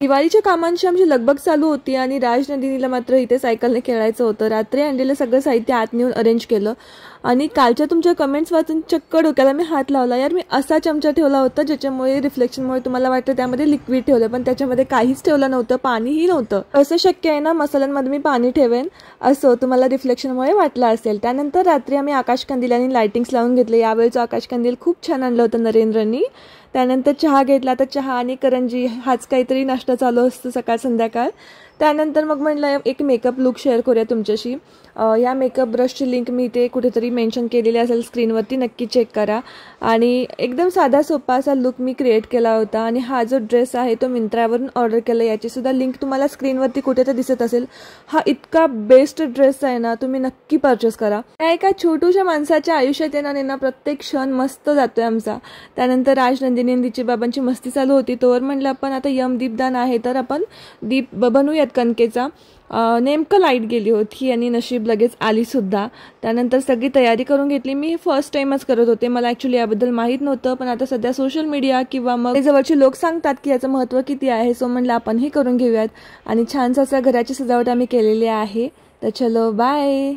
दिवाळीच्या कामांची आमची लगबग चालू होती आणि राज नंदिनीला मात्र इथे सायकलने खेळायचं होतं. रात्री आणलेलं सगळं साहित्य आत नेऊन अरेंज केलं आणि कालच्या तुमच्या कमेंट्स वाचून चक्क डोक्याला मी हात लावला. यार, मी असा चमचा ठेवला होता ज्याच्यामुळे रिफ्लेक्शनमुळे तुम्हाला वाटतं त्यामध्ये लिक्विड ठेवलं, पण त्याच्यामध्ये काहीच ठेवलं नव्हतं, पाणीही नव्हतं. असं शक्य आहे ना मसाल्यांमध्ये मी पाणी ठेवेन असं तुम्हाला रिफ्लेक्शनमुळे वाटलं असेल. त्यानंतर रात्री आम्ही आकाशकंदील आणि लाइटिंग्स लावून घेतले. यावेळचं आकाशकंदील खूप छान आणलं होतं नरेंद्रनी. त्यानंतर चहा घेतला, तर चहा आणि करंजी हाच काहीतरी नाश्ता चालू असतो सकाळ संध्याकाळ. त्यानंतर मग म्हटलं एक मेकअप लुक शेअर करूया तुमच्याशी. या मेकअप ब्रशची लिंक मी इथे कुठेतरी मेन्शन केलेली असेल स्क्रीनवरती, नक्की चेक करा. आणि एकदम साधा सोपा असा लुक मी क्रिएट केला होता. आणि हा जो ड्रेस आहे तो मिंत्रावरून ऑर्डर केला, याची सुद्धा लिंक तुम्हाला स्क्रीनवरती कुठेतरी दिसत असेल. हा इतका बेस्ट ड्रेस आहे ना, तुम्ही नक्की परचेस करा. या एका छोट्याशा माणसाच्या आयुष्यात येणार प्रत्येक क्षण मस्त जातोय आमचा. त्यानंतर राज नंदिनी आणि तिची बाबांची मस्ती चालू होती. तोवर म्हणलं आपण आता दीपदान आहे तर आपण दीप बनवूयात कणकेचा. नेमकं लाईट गेली होती आणि नशीब लगेच आली सुद्धा. त्यानंतर सगळी तयारी करून घेतली. मी फर्स्ट टाइमच करत होते, मला ॲक्च्युली याबद्दल माहीत नव्हतं, पण आता सध्या सोशल मीडिया किंवा मग जवळचे लोक सांगतात की याचं महत्त्व किती आहे. सो म्हणलं आपणही करून घेऊयात आणि छानसं असं घराची सजावट आम्ही केलेली आहे. तर चलो बाय.